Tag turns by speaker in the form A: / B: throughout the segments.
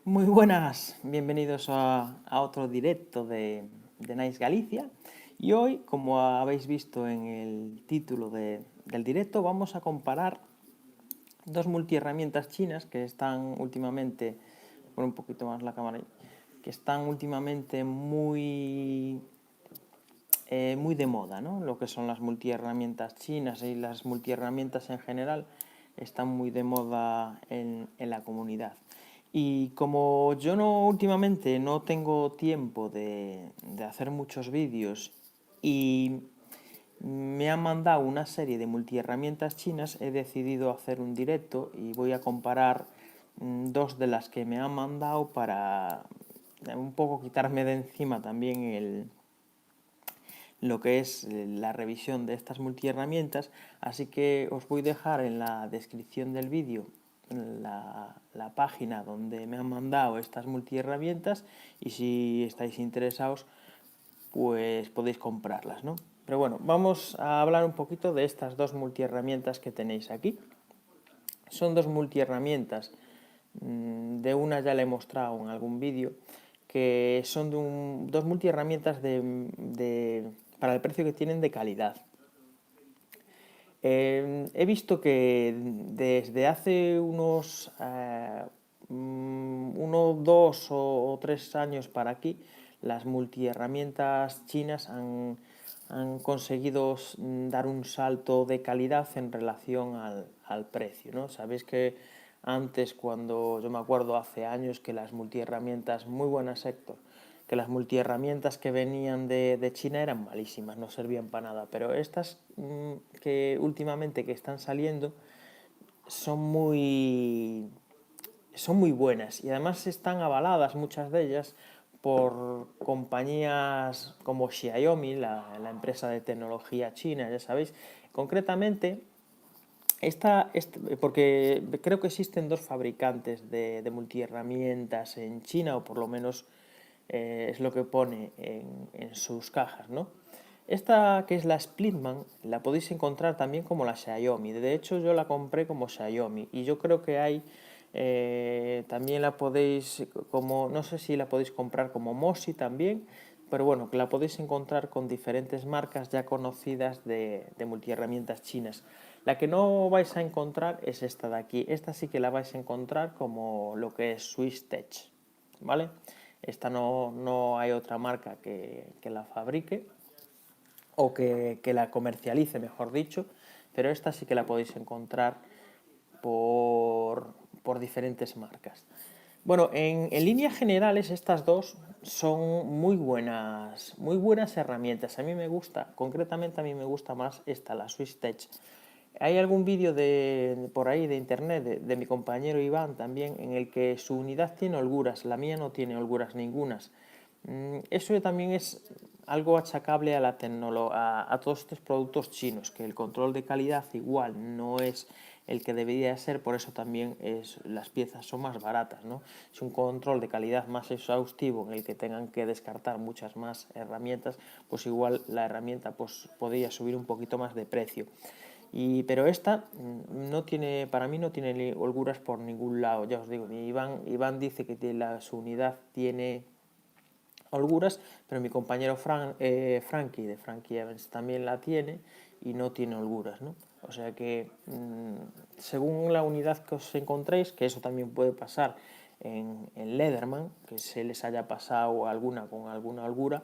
A: Muy buenas, bienvenidos a otro directo de Nice Galicia. Y hoy, como habéis visto en el título del directo, vamos a comparar dos multiherramientas chinas que están últimamente, por un poquito más la cámara, que están últimamente muy de moda, ¿no? Lo que son las multiherramientas chinas y las multiherramientas en general están muy de moda en la comunidad. Y como yo últimamente no tengo tiempo de hacer muchos vídeos y me han mandado una serie de multiherramientas chinas, he decidido hacer un directo y voy a comparar dos de las que me han mandado para un poco quitarme de encima también lo que es la revisión de estas multiherramientas, así que os voy a dejar en la descripción del vídeo la página donde me han mandado estas multiherramientas y si estáis interesados pues podéis comprarlas, ¿no? Pero bueno, vamos a hablar un poquito de estas dos multiherramientas que tenéis aquí. Son dos multiherramientas, de una ya le he mostrado en algún vídeo, que son dos multiherramientas para el precio que tienen de calidad. He visto que desde hace uno, dos o tres años para aquí, las multiherramientas chinas han conseguido dar un salto de calidad en relación al precio, ¿no? Sabéis que antes, cuando yo me acuerdo hace años que las multiherramientas, muy buenas Héctor, que las multiherramientas que venían de China eran malísimas, no servían para nada, pero estas que últimamente que están saliendo son muy buenas y además están avaladas muchas de ellas por compañías como Xiaomi, la empresa de tecnología china, ya sabéis. Concretamente, porque creo que existen dos fabricantes de multiherramientas en China, o por lo menos es lo que pone en sus cajas, ¿no? Esta, que es la Splitman, la podéis encontrar también como la Xiaomi. De hecho, yo la compré como Xiaomi y yo creo que hay también la podéis, como no sé si la podéis comprar como Mosi también, pero bueno, que la podéis encontrar con diferentes marcas ya conocidas de multiherramientas chinas. La que no vais a encontrar es esta de aquí. Esta sí que la vais a encontrar como lo que es Swiss Tech, ¿vale? Esta no hay otra marca que la fabrique o que la comercialice, mejor dicho, pero esta sí que la podéis encontrar por diferentes marcas. Bueno, en líneas generales estas dos son muy buenas herramientas. A mí me gusta, concretamente a mí me gusta más esta, la Swiss Tech. Hay algún vídeo por ahí de internet de mi compañero Iván también en el que su unidad tiene holguras, la mía no tiene holguras ningunas. Eso también es algo achacable a todos estos productos chinos, que el control de calidad igual no es el que debería ser, por eso también las piezas son más baratas, ¿no? Es un control de calidad más exhaustivo en el que tengan que descartar muchas más herramientas, pues igual la herramienta pues, podría subir un poquito más de precio. Pero esta no tiene, para mí no tiene holguras por ningún lado, ya os digo. Iván dice que su unidad tiene holguras, pero mi compañero Frankie de Frankie Evans también la tiene y no tiene holguras, ¿no? O sea que según la unidad que os encontréis, que eso también puede pasar en Leatherman, que se les haya pasado alguna con alguna holgura,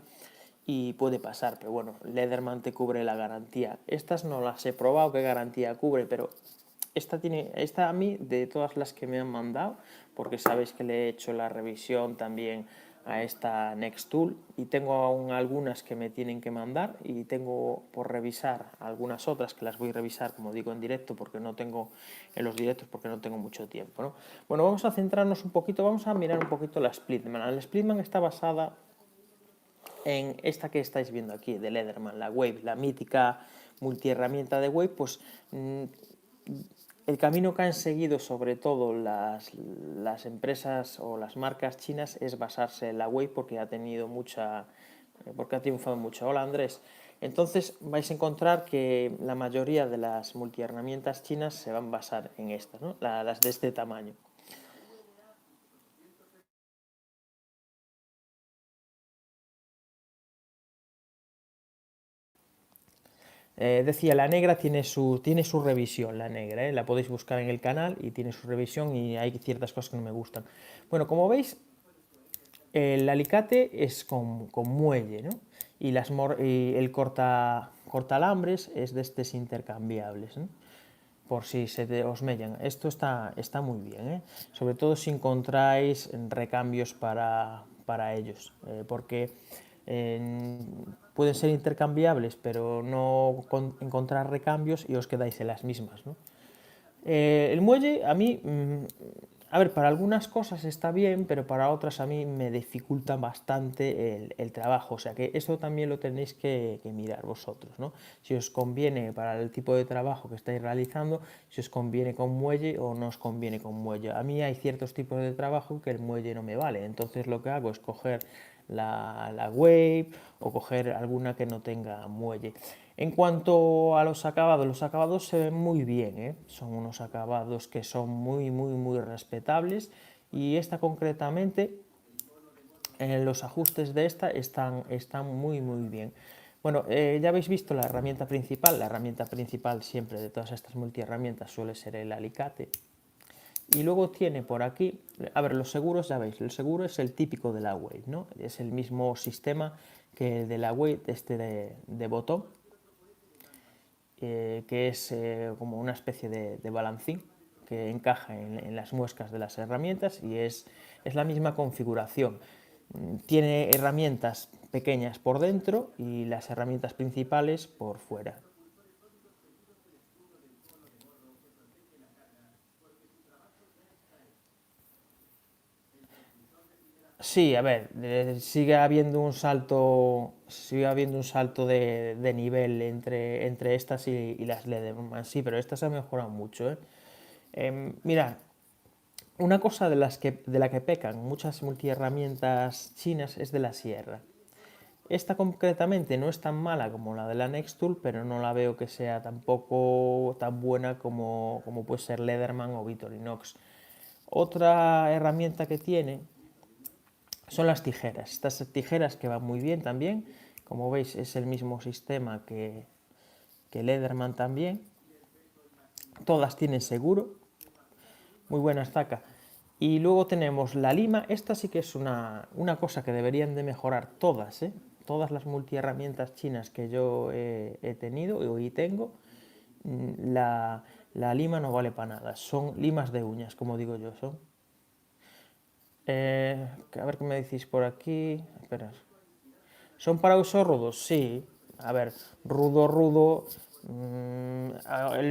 A: y puede pasar, pero bueno, Leatherman te cubre la garantía. Estas no las he probado qué garantía cubre, pero esta a mí, de todas las que me han mandado, porque sabéis que le he hecho la revisión también a esta Nextool y tengo aún algunas que me tienen que mandar y tengo por revisar algunas otras que las voy a revisar, como digo, en directo porque no tengo en los directos porque no tengo mucho tiempo, ¿no? Bueno, vamos a centrarnos un poquito, vamos a mirar un poquito la Splitman. La Splitman está basada en esta que estáis viendo aquí de Leatherman, la Wave, la mítica multiherramienta de Wave, pues el camino que han seguido sobre todo las empresas o las marcas chinas es basarse en la Wave porque ha triunfado mucho. Hola Andrés. Entonces vais a encontrar que la mayoría de las multiherramientas chinas se van a basar en estas, ¿no? Las de este tamaño. Decía, la negra tiene su revisión, la negra, la podéis buscar en el canal y tiene su revisión y hay ciertas cosas que no me gustan. Bueno, como veis, el alicate es con muelle, ¿no? Y el cortalambres es de estos intercambiables, ¿no? Por si os mellan. Esto está muy bien, ¿eh? Sobre todo si encontráis recambios para ellos, porque eh, pueden ser intercambiables, pero no encontrar recambios y os quedáis en las mismas, ¿no? El muelle a mí, a ver, para algunas cosas está bien, pero para otras a mí me dificulta bastante el trabajo. O sea que eso también lo tenéis que mirar vosotros, ¿no? Si os conviene para el tipo de trabajo que estáis realizando, si os conviene con muelle o no os conviene con muelle. A mí hay ciertos tipos de trabajo que el muelle no me vale. Entonces lo que hago es coger la Wave o coger alguna que no tenga muelle. En cuanto a los acabados se ven muy bien, ¿eh? Son unos acabados que son muy, muy, muy respetables y esta concretamente, los ajustes de esta están muy, muy bien. Bueno, ya habéis visto la herramienta principal siempre de todas estas multiherramientas suele ser el alicate. Y luego tiene por aquí, a ver, los seguros, ya veis, el seguro es el típico de la Wave, ¿no? Es el mismo sistema que el de la Wave, de botón, que es como una especie de balancín que encaja en las muescas de las herramientas y es la misma configuración. Tiene herramientas pequeñas por dentro y las herramientas principales por fuera. Sí, a ver, sigue habiendo un salto de nivel entre estas y las Leatherman, sí, pero estas han mejorado mucho, ¿eh? Mirad, una cosa de la que pecan muchas multiherramientas chinas es de la sierra. Esta concretamente no es tan mala como la de la Nextool, pero no la veo que sea tampoco tan buena como puede ser Leatherman o Victorinox. Otra herramienta que tiene son las tijeras. Estas tijeras que van muy bien también. Como veis es el mismo sistema que Leatherman también. Todas tienen seguro. Muy buena estaca. Y luego tenemos la lima. Esta sí que es una cosa que deberían de mejorar todas, ¿eh? Todas las multiherramientas chinas que yo he tenido y tengo, la lima no vale para nada. Son limas de uñas, como digo yo. A ver qué me decís por aquí. Espera. ¿Son para uso rudo? Sí. A ver, rudo, rudo.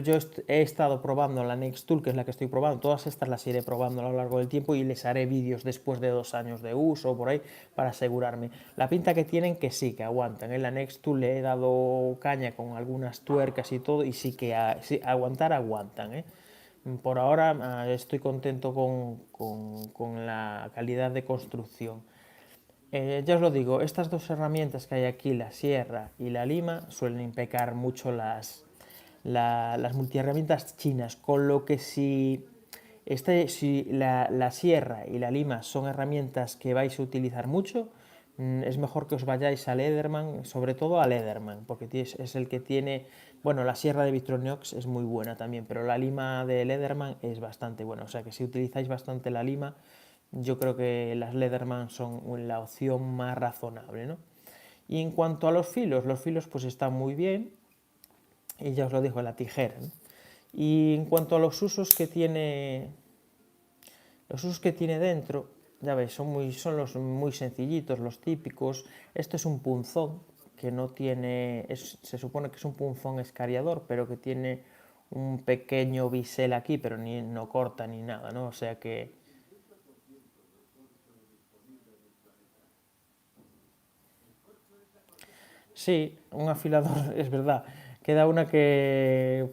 A: Yo he estado probando la Nextool, que es la que estoy probando. Todas estas las iré probando a lo largo del tiempo y les haré vídeos después de 2 años de uso por ahí para asegurarme. La pinta que tienen que sí, que aguantan. En la Nextool le he dado caña con algunas tuercas y todo y sí, aguantan, ¿eh? Por ahora estoy contento con la calidad de construcción. Ya os lo digo, estas dos herramientas que hay aquí, la sierra y la lima, suelen pecar mucho las multiherramientas chinas, con lo que si la sierra y la lima son herramientas que vais a utilizar mucho, es mejor que os vayáis a Leatherman, sobre todo a Leatherman, porque es el que tiene, bueno, la sierra de Victorinox es muy buena también, pero la lima de Leatherman es bastante buena, o sea que si utilizáis bastante la lima, yo creo que las Leatherman son la opción más razonable, ¿no? Y en cuanto a los filos pues están muy bien, y ya os lo digo, la tijera, ¿no? Y en cuanto a los usos que tiene dentro, ya veis, son los muy sencillitos, los típicos. Esto es un punzón que no tiene, se supone que es un punzón escariador, pero que tiene un pequeño bisel aquí, pero no corta ni nada, ¿no? O sea que sí, un afilador, es verdad. Queda una que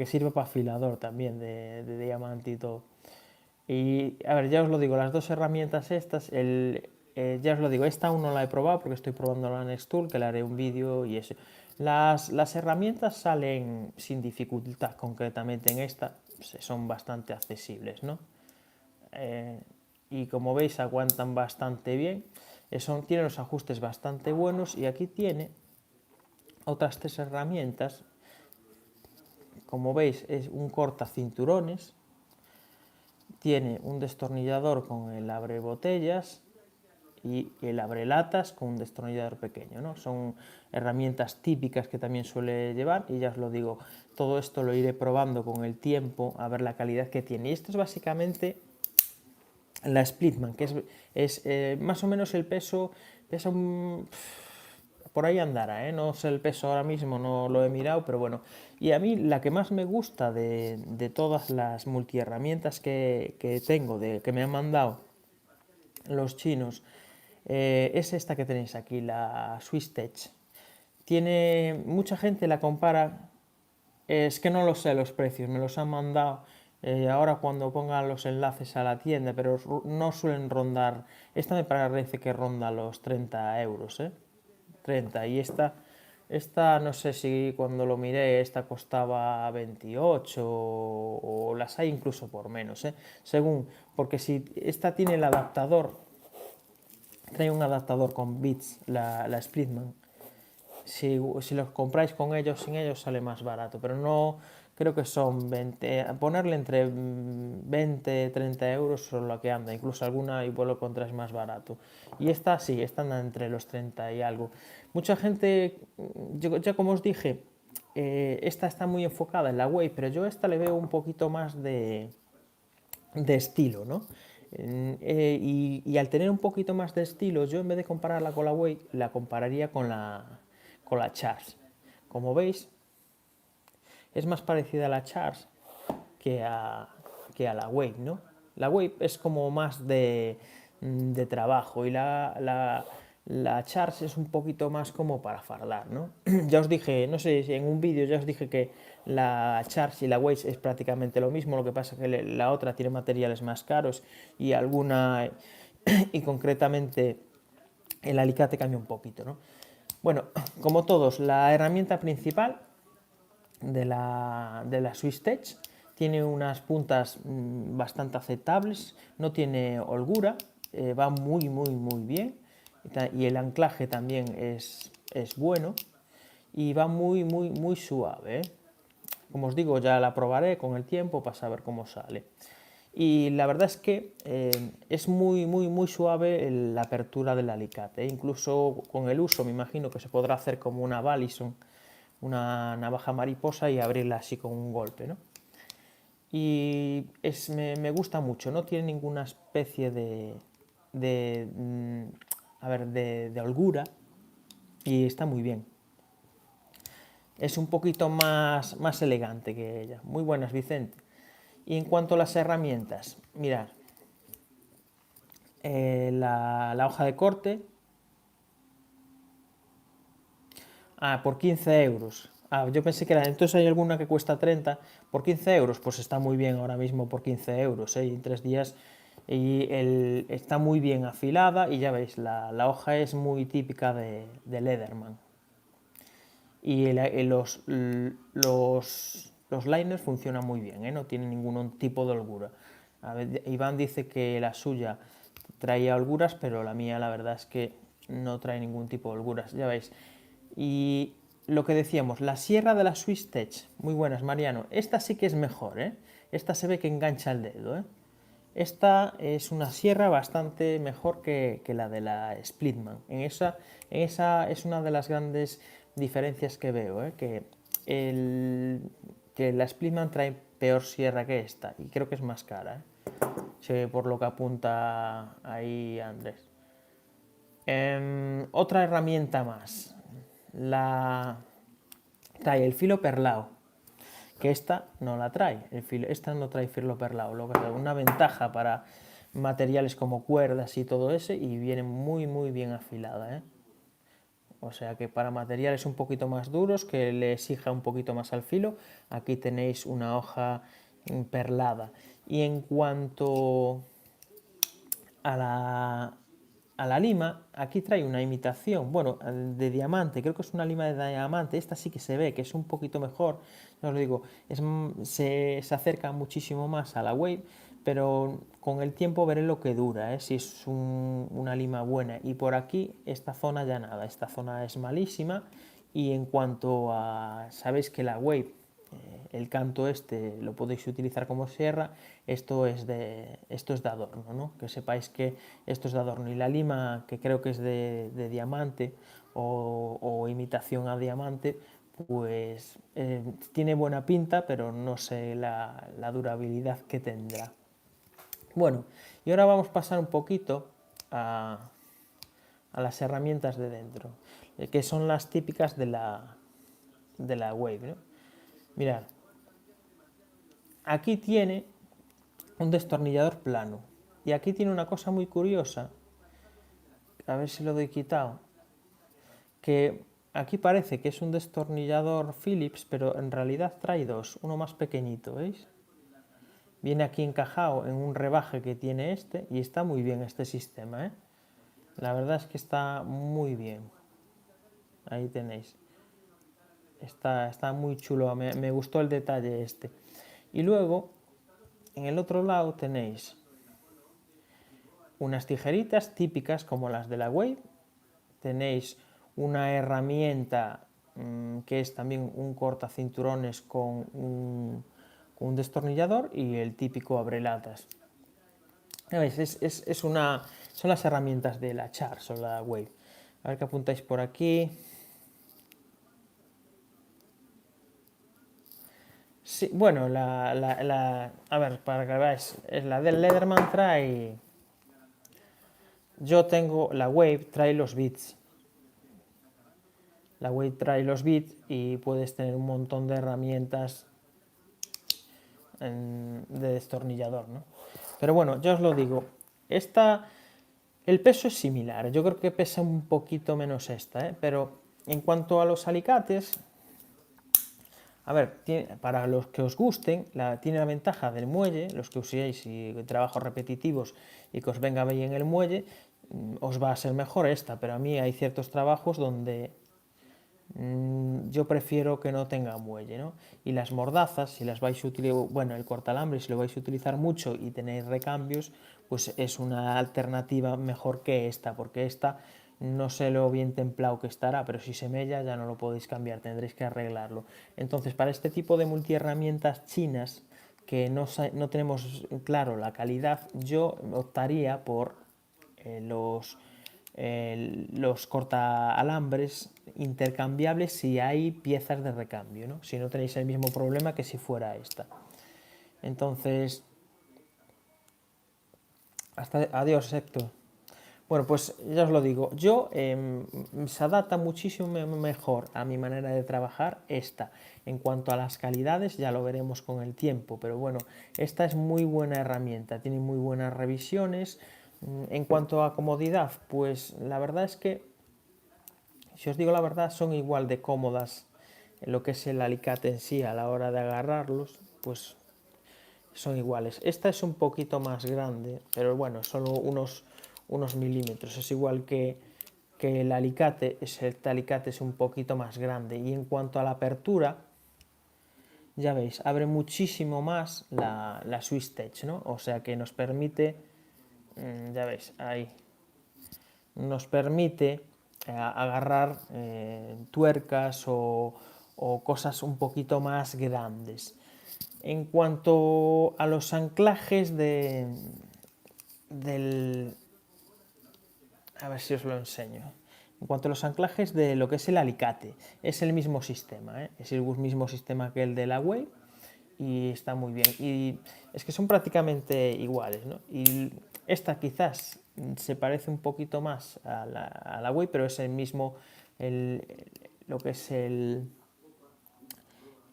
A: sirve para afilador también, de diamante y todo. Y a ver, ya os lo digo, las dos herramientas estas, ya os lo digo, esta aún no la he probado porque estoy probando la Nextool, que le haré un vídeo y eso. Las herramientas salen sin dificultad, concretamente en esta, son bastante accesibles, ¿no? Eh, y como veis aguantan bastante bien, tiene los ajustes bastante buenos y aquí tiene otras tres herramientas como veis, es un cortacinturones, tiene un destornillador con el abre botellas y el abre latas con un destornillador pequeño, ¿no? Son herramientas típicas que también suele llevar y ya os lo digo, todo esto lo iré probando con el tiempo a ver la calidad que tiene. Y esto es básicamente la Splitman, que es más o menos el peso, pesa por ahí andará, no sé el peso ahora mismo, no lo he mirado, pero bueno. Y a mí la que más me gusta de todas las multiherramientas que tengo, que me han mandado los chinos, es esta que tenéis aquí, la SwissTech. Mucha gente la compara, es que no lo sé los precios, me los han mandado ahora cuando pongan los enlaces a la tienda, pero no suelen rondar, esta me parece que ronda los 30 euros, 30, y esta no sé si cuando lo miré, esta costaba 28 o las hay incluso por menos, según, porque si esta tiene el adaptador, trae un adaptador con bits, la Splitman. Si los compráis con ellos, sin ellos sale más barato, pero no, creo que son 20, ponerle entre 20 30 euros son lo que anda, incluso alguna igual lo encontráis más barato. Y esta sí, esta anda entre los 30 y algo. Mucha gente, ya como os dije, esta está muy enfocada en la Wave, pero yo a esta le veo un poquito más de estilo, ¿no? Y al tener un poquito más de estilo, yo en vez de compararla con la Wave, la compararía con la Charge. Como veis, es más parecida a la Charge que a la Wave, ¿no? La Wave es como más de trabajo y la Charge es un poquito más como para fardar, ¿no? Ya os dije, no sé si en un vídeo ya os dije que la Charge y la Wave es prácticamente lo mismo, lo que pasa es que la otra tiene materiales más caros y alguna, y concretamente el alicate cambia un poquito, ¿no? Bueno, como todos, la herramienta principal de la SwissTech tiene unas puntas bastante aceptables, no tiene holgura, va muy bien y el anclaje también es bueno y va muy suave. Como os digo, ya la probaré con el tiempo para saber cómo sale. Y la verdad es que es muy suave la apertura del alicate. Incluso con el uso me imagino que se podrá hacer como una Ballison, una navaja mariposa y abrirla así con un golpe, ¿no? Y me gusta mucho, no tiene ninguna especie de holgura y está muy bien. Es un poquito más elegante que ella. Muy buenas, Vicente. Y en cuanto a las herramientas, mirad, la hoja de corte, por 15 euros. Yo pensé que entonces hay alguna que cuesta 30, por 15 euros, pues está muy bien ahora mismo por 15 euros, en 3 días, y está muy bien afilada y ya veis, la hoja es muy típica de Leatherman. Y los liners funcionan muy bien, no tienen ningún tipo de holgura. Iván dice que la suya traía holguras, pero la mía la verdad es que no trae ningún tipo de holguras, ya veis. Y lo que decíamos, la sierra de la SwissTech, muy buenas, Mariano. Esta sí que es mejor, Esta se ve que engancha el dedo, Esta es una sierra bastante mejor que la de la Splitman. Esa es una de las grandes diferencias que veo, que la Splitman trae peor sierra que esta y creo que es más cara, por lo que apunta ahí Andrés. Otra herramienta más, trae el filo perlado, que esta no la trae, esta no trae filo perlado, lo que es una ventaja para materiales como cuerdas y todo eso, y viene muy bien afilada, O sea que para materiales un poquito más duros, que le exija un poquito más al filo, aquí tenéis una hoja perlada. Y en cuanto a la lima, aquí trae una imitación, bueno, de diamante, creo que es una lima de diamante, esta sí que se ve que es un poquito mejor, ya os lo digo, se acerca muchísimo más a la Wave, pero con el tiempo veré lo que dura, si es una lima buena. Y por aquí, esta zona ya nada, esta zona es malísima. Y en cuanto a, sabéis que la Wave el canto este lo podéis utilizar como sierra, esto es de adorno, ¿no? Que sepáis que esto es de adorno. Y la lima, que creo que es de diamante o imitación a diamante, pues tiene buena pinta, pero no sé la durabilidad que tendrá. Bueno, y ahora vamos a pasar un poquito a las herramientas de dentro, que son las típicas de la Wave, ¿no? Mirad, aquí tiene un destornillador plano. Y aquí tiene una cosa muy curiosa, a ver si lo doy quitado, que aquí parece que es un destornillador Phillips, pero en realidad trae dos, uno más pequeñito, ¿veis? Viene aquí encajado en un rebaje que tiene este y está muy bien este sistema, ¿eh? La verdad es que está muy bien. Ahí tenéis. Está muy chulo, me gustó el detalle este. Y luego, en el otro lado tenéis unas tijeritas típicas como las de la Wave. Tenéis una herramienta que es también un cortacinturones con un destornillador y el típico abrelatas. ¿Veis? Son las herramientas de la Char, son la Wave. A ver qué apuntáis por aquí. Sí, bueno, a ver, para que veáis, es la del Leatherman trae. Yo tengo la Wave, trae los bits. La Wave trae los bits y puedes tener un montón de herramientas de destornillador, ¿no? Pero bueno, ya os lo digo, el peso es similar, yo creo que pesa un poquito menos esta, ¿eh? Pero en cuanto a los alicates, a ver, para los que os gusten, tiene la ventaja del muelle, los que uséis y trabajos repetitivos y que os venga bien el muelle, os va a ser mejor esta, pero a mí hay ciertos trabajos donde yo prefiero que no tenga muelle, ¿no? Y las mordazas, si las vais a utilizar, bueno, el cortalambre, si lo vais a utilizar mucho y tenéis recambios, pues es una alternativa mejor que esta, porque esta no sé lo bien templado que estará, pero si se mella ya no lo podéis cambiar, tendréis que arreglarlo. Entonces, para este tipo de multiherramientas chinas, que no tenemos claro la calidad, yo optaría por los cortaalambres intercambiables si hay piezas de recambio, ¿no? Si no tenéis el mismo problema que si fuera esta. Entonces, adiós, Héctor. Bueno, pues ya os lo digo, se adapta muchísimo mejor a mi manera de trabajar esta. En cuanto a las calidades, ya lo veremos con el tiempo, pero bueno, esta es muy buena herramienta, tiene muy buenas revisiones. En cuanto a comodidad, pues la verdad es que, si os digo la verdad, son igual de cómodas en lo que es el alicate en sí a la hora de agarrarlos, pues son iguales. Esta es un poquito más grande, pero bueno, solo unos milímetros. Es igual que el alicate, este alicate es un poquito más grande. Y en cuanto a la apertura, ya veis, abre muchísimo más la Swiss Tech, ¿no? O sea que nos permite, ya veis, ahí, nos permite agarrar tuercas o cosas un poquito más grandes. En cuanto a los anclajes del... A ver si os lo enseño. En cuanto a los anclajes de lo que es el alicate, es el mismo sistema, ¿eh? Es el mismo sistema que el de la Wave y está muy bien. Y es que son prácticamente iguales, ¿no? Y esta quizás se parece un poquito más a la Wave, pero es el mismo, lo que es el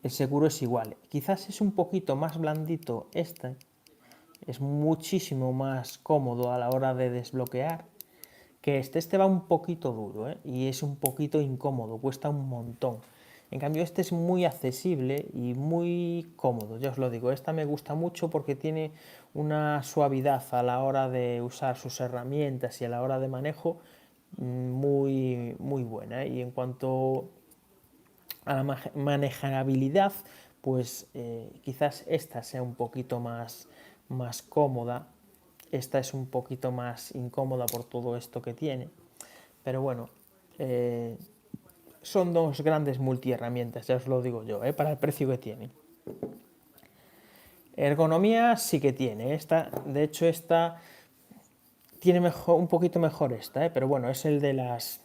A: seguro es igual. Quizás es un poquito más blandito este, es muchísimo más cómodo a la hora de desbloquear que este va un poquito duro, ¿eh? Y es un poquito incómodo, cuesta un montón. En cambio este es muy accesible y muy cómodo, ya os lo digo. Esta me gusta mucho porque tiene una suavidad a la hora de usar sus herramientas y a la hora de manejo muy, muy buena, ¿eh? Y en cuanto a la manejabilidad, pues quizás esta sea un poquito más cómoda. Esta es un poquito más incómoda por todo esto que tiene. Pero bueno, son dos grandes multiherramientas, ya os lo digo yo, para el precio que tienen. Ergonomía sí que tiene, de hecho esta tiene un poquito mejor pero bueno, es el de las...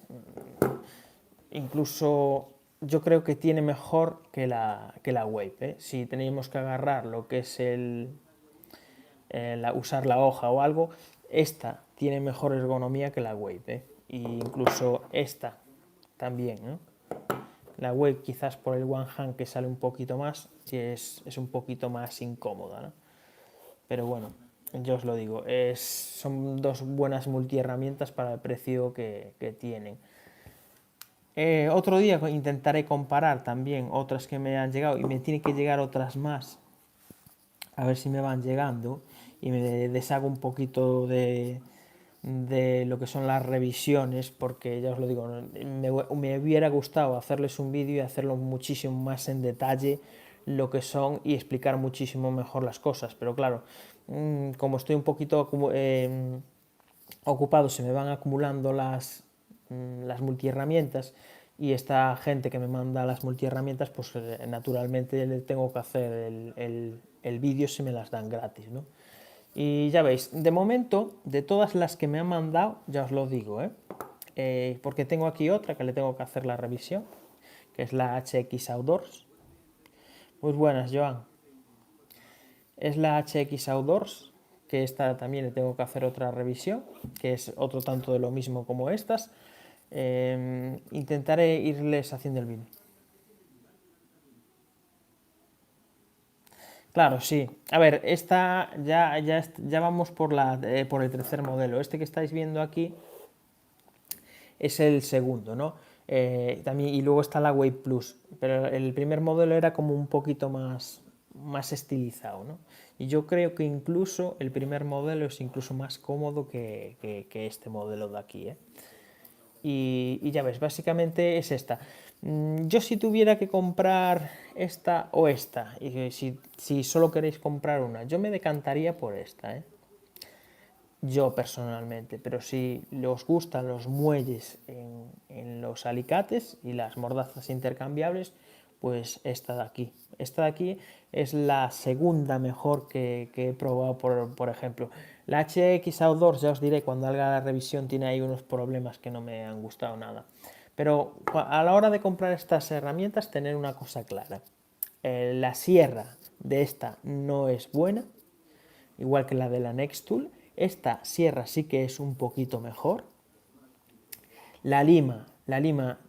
A: Incluso yo creo que tiene mejor que la Wave, Si tenemos que agarrar lo que es usar la hoja o algo, esta tiene mejor ergonomía que la Wave, E incluso esta también, ¿no? La Wave quizás por el one hand que sale un poquito más, es un poquito más incómoda, ¿no? Pero bueno, yo os lo digo, son dos buenas multiherramientas para el precio que tienen. Otro día intentaré comparar también otras que me han llegado y me tienen que llegar otras más, a ver si me van llegando y me deshago un poquito de lo que son las revisiones, porque ya os lo digo, me hubiera gustado hacerles un vídeo y hacerlo muchísimo más en detalle lo que son y explicar muchísimo mejor las cosas, pero claro, como estoy un poquito ocupado, se me van acumulando las multiherramientas y esta gente que me manda las multiherramientas, pues naturalmente le tengo que hacer el vídeo si me las dan gratis, ¿no? Y ya veis, de momento, de todas las que me han mandado, ya os lo digo, porque tengo aquí otra que le tengo que hacer la revisión, que es la HX Outdoors. Muy buenas, Joan. Es la HX Outdoors, que esta también le tengo que hacer otra revisión, que es otro tanto de lo mismo como estas. Intentaré irles haciendo el vídeo. Claro, sí. A ver, esta ya vamos por el tercer modelo. Este que estáis viendo aquí es el segundo, ¿no? También, y luego está la Wave Plus, pero el primer modelo era como un poquito más estilizado, ¿no? Y yo creo que incluso el primer modelo es incluso más cómodo que este modelo de aquí, Y ya ves, básicamente es esta. Yo si tuviera que comprar esta o esta, y si solo queréis comprar una, yo me decantaría por esta, Yo personalmente, pero si os gustan los muelles en los alicates y las mordazas intercambiables, pues esta de aquí. Esta de aquí es la segunda mejor que he probado, por ejemplo. La HX Outdoors, ya os diré, cuando haga la revisión tiene ahí unos problemas que no me han gustado nada. Pero a la hora de comprar estas herramientas, tener una cosa clara. La sierra de esta no es buena, igual que la de la Nextool. Esta sierra sí que es un poquito mejor. La lima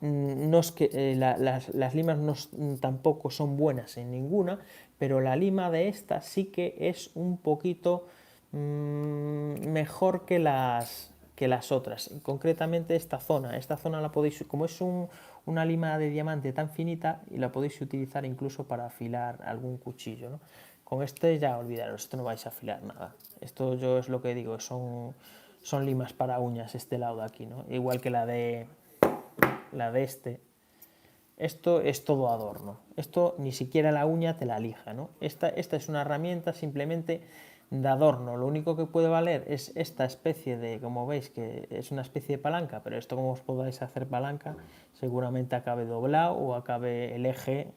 A: no es que las limas no, tampoco son buenas en ninguna, pero la lima de esta sí que es un poquito mejor que las otras. Concretamente esta zona la podéis, como es una lima de diamante tan finita, y la podéis utilizar incluso para afilar algún cuchillo, ¿no? Con este ya olvidaros, esto no vais a afilar nada. Esto yo es lo que digo, son limas para uñas este lado de aquí, ¿no? Igual que la de este. Esto es todo adorno. Esto ni siquiera la uña te la lija, ¿no? Esta es una herramienta simplemente de adorno. Lo único que puede valer es esta especie de, como veis, que es una especie de palanca, pero esto como os podáis hacer palanca, seguramente acabe doblado o acabe el eje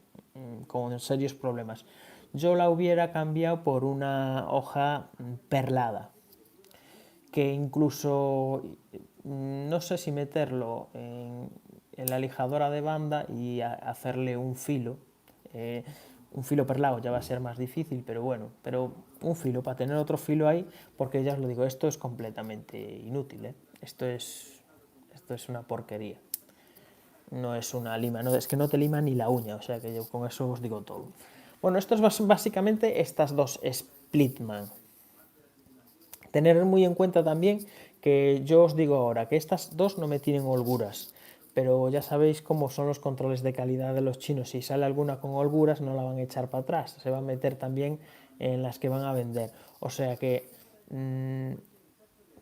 A: con serios problemas. Yo la hubiera cambiado por una hoja perlada, que incluso no sé si meterlo en la lijadora de banda y hacerle un filo perlado ya va a ser más difícil, pero bueno, pero un filo, para tener otro filo ahí, porque ya os lo digo, esto es completamente inútil, esto es una porquería, no es una lima, no, es que no te lima ni la uña, o sea que yo con eso os digo todo. Bueno, esto es básicamente estas dos Splitman. Tener muy en cuenta también que yo os digo ahora que estas dos no me tienen holguras, pero ya sabéis cómo son los controles de calidad de los chinos. Si sale alguna con holguras no la van a echar para atrás, se va a meter también en las que van a vender. O sea que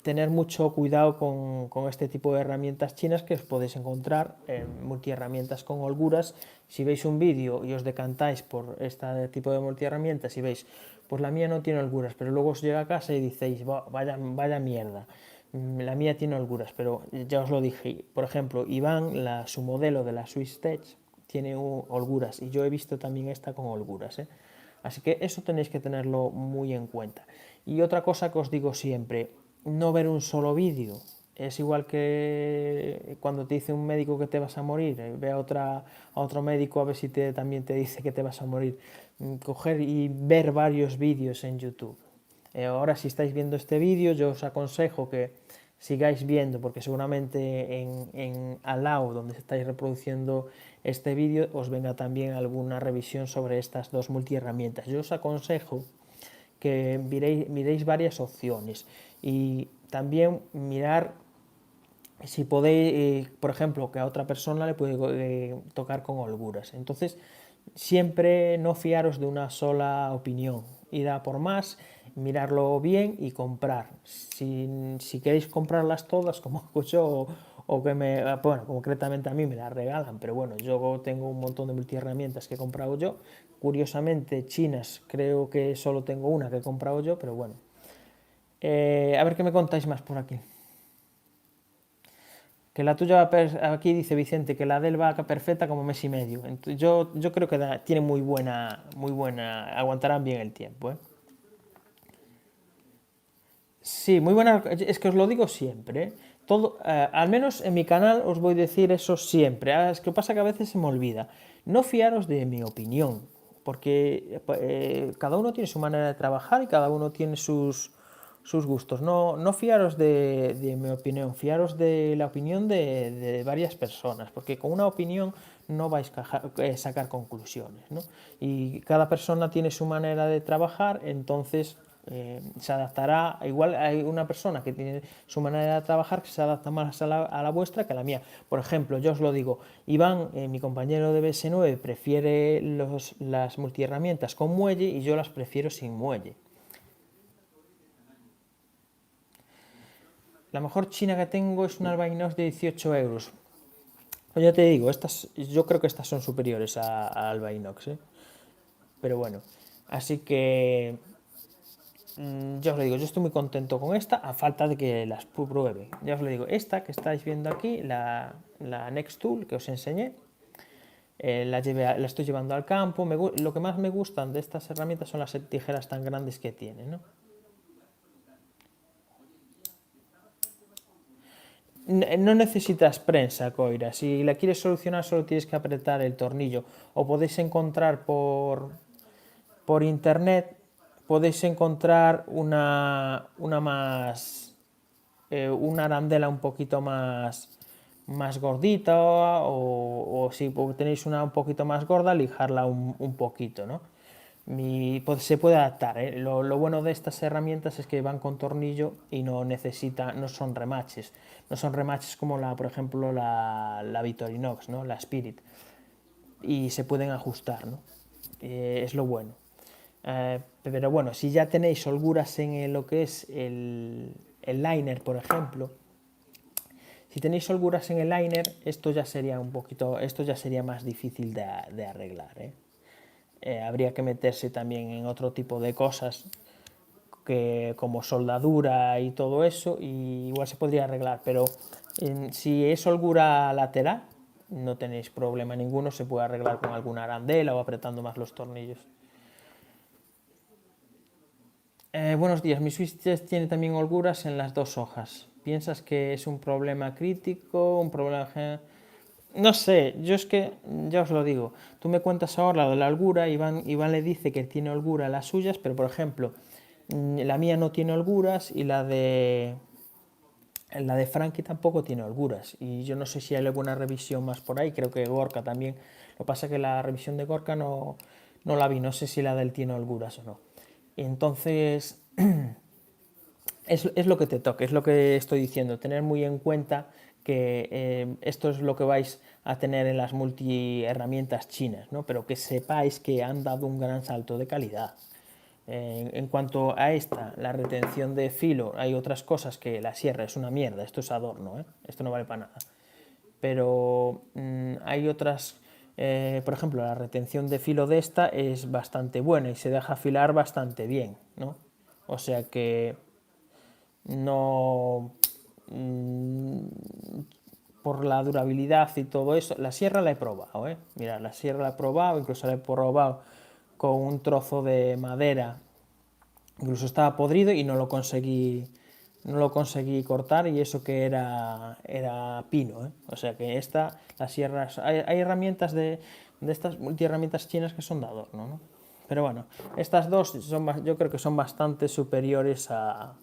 A: tener mucho cuidado con este tipo de herramientas chinas que os podéis encontrar en multiherramientas con holguras. Si veis un vídeo y os decantáis por este tipo de multiherramientas y veis, pues la mía no tiene holguras, pero luego os llega a casa y dices, vaya mierda. la mía tiene holguras, pero ya os lo dije. Por ejemplo, Iván, su modelo de la Swiss Tech, tiene holguras y yo he visto también esta con holguras, ¿eh? Así que eso tenéis que tenerlo muy en cuenta. Y otra cosa que os digo siempre, no ver un solo vídeo. Es igual que cuando te dice un médico que te vas a morir, ve a otro médico a ver si también te dice que te vas a morir. Coger y ver varios vídeos en YouTube. Ahora si estáis viendo este vídeo, yo os aconsejo que sigáis viendo, porque seguramente al lado donde estáis reproduciendo este vídeo os venga también alguna revisión sobre estas dos multiherramientas. Yo os aconsejo que miréis varias opciones y también mirar si podéis, por ejemplo, que a otra persona le puede tocar con holguras. Entonces, siempre no fiaros de una sola opinión, ir a por más, mirarlo bien y comprar. Si queréis comprarlas todas, como hago yo, o que bueno, concretamente a mí me las regalan, pero bueno, yo tengo un montón de multiherramientas que he comprado yo. Curiosamente, chinas, creo que solo tengo una que he comprado yo, pero bueno. A ver qué me contáis más por aquí. Que la tuya va aquí dice Vicente que la de él va perfecta como mes y medio. Entonces, yo creo que tiene muy buena, aguantarán bien el tiempo, ¿eh? Sí, muy buena, es que os lo digo siempre, ¿eh? Todo, al menos en mi canal os voy a decir eso siempre. Es que pasa que a veces se me olvida. No fiaros de mi opinión, porque cada uno tiene su manera de trabajar y cada uno tiene sus gustos. No fiaros de mi opinión, fiaros de la opinión de varias personas, porque con una opinión no vais a sacar conclusiones, ¿no? Y cada persona tiene su manera de trabajar, entonces se adaptará. Igual hay una persona que tiene su manera de trabajar que se adapta más a la vuestra que a la mía. Por ejemplo, yo os lo digo, Iván, mi compañero de BS9, prefiere las multiherramientas con muelle y yo las prefiero sin muelle. La mejor china que tengo es una Albainox de 18 euros. Pues ya te digo, yo creo que estas son superiores a Albainox, ¿eh? Pero bueno, así que ya os lo digo, yo estoy muy contento con esta, a falta de que las pruebe. Ya os lo digo, esta que estáis viendo aquí, la Next Tool que os enseñé, la estoy llevando al campo. Lo que más me gustan de estas herramientas son las tijeras tan grandes que tiene, ¿no? No necesitas prensa, Coira. Si la quieres solucionar, solo tienes que apretar el tornillo. O podéis encontrar por internet, podéis encontrar una arandela un poquito más gordita, o si tenéis una un poquito más gorda, lijarla un poquito, ¿no? Se puede adaptar, ¿eh? Lo bueno de estas herramientas es que van con tornillo y no son remaches. No son remaches como por ejemplo, la Victorinox, ¿no? La Spirit. Y se pueden ajustar, ¿no? Es lo bueno. Pero bueno, si ya tenéis holguras en lo que es el liner, por ejemplo, si tenéis holguras en el liner, esto ya sería más difícil de arreglar, ¿eh? Habría que meterse también en otro tipo de cosas como soldadura y todo eso, y igual se podría arreglar, pero si es holgura lateral, no tenéis problema ninguno, se puede arreglar con alguna arandela o apretando más los tornillos. Buenos días, mi Swiss tiene también holguras en las dos hojas. ¿Piensas que es un problema crítico, un problema... No sé, yo es que, ya os lo digo, tú me cuentas ahora de la holgura, Iván le dice que tiene holgura las suyas, pero por ejemplo, la mía no tiene holguras y la de Frankie tampoco tiene holguras. Y yo no sé si hay alguna revisión más por ahí, creo que Gorka también. Lo que pasa es que la revisión de Gorka no la vi, no sé si la del tiene holguras o no. Entonces, es lo que te toque, es lo que estoy diciendo, tener muy en cuenta que esto es lo que vais a tener en las multiherramientas chinas, ¿no? Pero que sepáis que han dado un gran salto de calidad. En cuanto a esta, la retención de filo, hay otras cosas que la sierra es una mierda, esto es adorno, ¿eh? Esto no vale para nada. Pero hay otras, por ejemplo, la retención de filo de esta es bastante buena y se deja afilar bastante bien, ¿no? O sea que no, por la durabilidad y todo eso. La sierra la he probado, ¿eh? Mira, la sierra la he probado, incluso la he probado con un trozo de madera, incluso estaba podrido y no lo conseguí cortar, y eso que era pino, ¿eh? O sea que las sierras, hay herramientas de estas multiherramientas chinas que son de adorno, ¿no? Pero bueno, estas dos yo creo que son bastante superiores a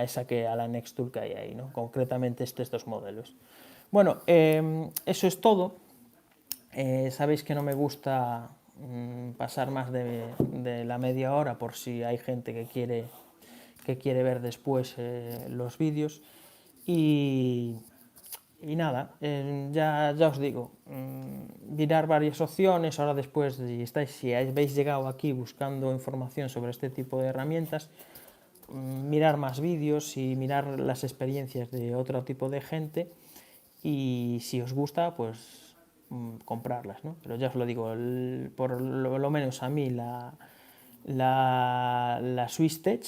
A: esa a la Nextool que hay ahí, ¿no? Concretamente estos dos modelos. Bueno, eso es todo. Sabéis que no me gusta pasar más de la media hora, por si hay gente que quiere ver después los vídeos. Y nada, ya os digo, mirar varias opciones. Ahora después, si habéis llegado aquí buscando información sobre este tipo de herramientas, mirar más vídeos y mirar las experiencias de otro tipo de gente, y si os gusta, pues comprarlas, ¿no? Pero ya os lo digo, por lo menos a mí la SwissTech,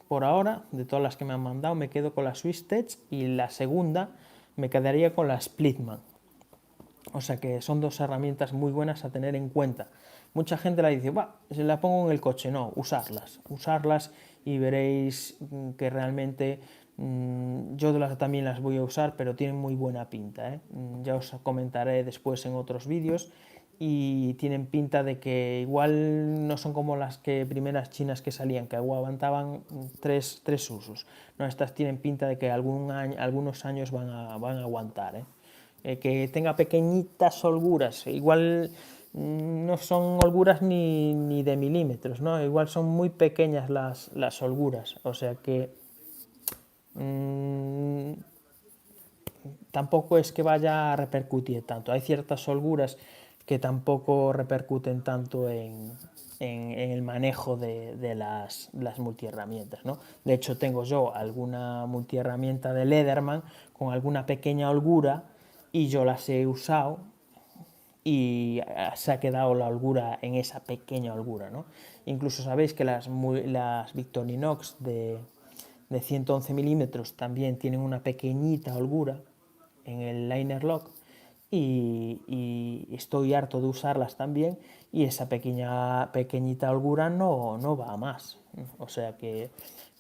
A: por ahora, de todas las que me han mandado, me quedo con la SwissTech, y la segunda me quedaría con la Splitman. O sea que son dos herramientas muy buenas a tener en cuenta. Mucha gente la dice, se la pongo en el coche. No, usarlas y veréis que realmente yo también las voy a usar, pero tienen muy buena pinta, ¿eh? Ya os comentaré después en otros vídeos, y tienen pinta de que igual no son como las primeras chinas que salían, que aguantaban tres usos. No, estas tienen pinta de que algunos años van a aguantar, ¿eh? Que tenga pequeñitas holguras, igual no son holguras ni de milímetros, ¿no? Igual son muy pequeñas las holguras, o sea que tampoco es que vaya a repercutir tanto. Hay ciertas holguras que tampoco repercuten tanto en el manejo de las multiherramientas, ¿no? De hecho, tengo yo alguna multiherramienta de Leatherman con alguna pequeña holgura, y yo las he usado y se ha quedado la holgura en esa pequeña holgura, ¿no? Incluso sabéis que las Victorinox de 111 milímetros también tienen una pequeñita holgura en el liner lock, y estoy harto de usarlas también, y esa pequeñita holgura no va a más. O sea que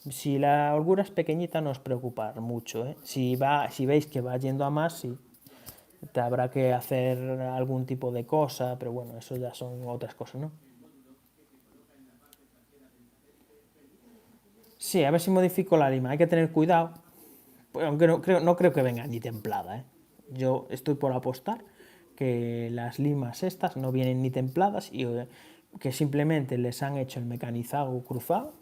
A: si la holgura es pequeñita, no os preocupar mucho, ¿eh? Si veis que va yendo a más, sí, te habrá que hacer algún tipo de cosa, pero bueno, eso ya son otras cosas, ¿no? Sí, a ver si modifico la lima. Hay que tener cuidado, aunque no creo que venga ni templada, ¿eh? Yo estoy por apostar que las limas estas no vienen ni templadas, y que simplemente les han hecho el mecanizado cruzado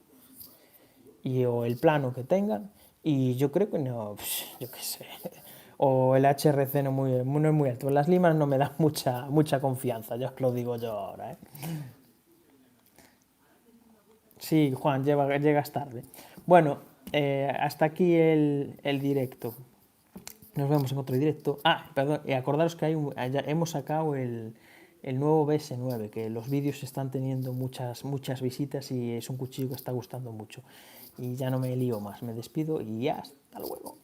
A: o el plano que tengan, y yo creo que no, yo qué sé, o el HRC no es muy alto. Las limas no me dan mucha confianza, ya os lo digo yo ahora, ¿eh? Sí, Juan, llegas tarde. Bueno, hasta aquí el directo. Nos vemos en otro directo. Perdón, y acordaros que hemos sacado el nuevo BS9, que los vídeos están teniendo muchas visitas, y es un cuchillo que está gustando mucho. Y ya no me lío más, me despido y ya, hasta luego.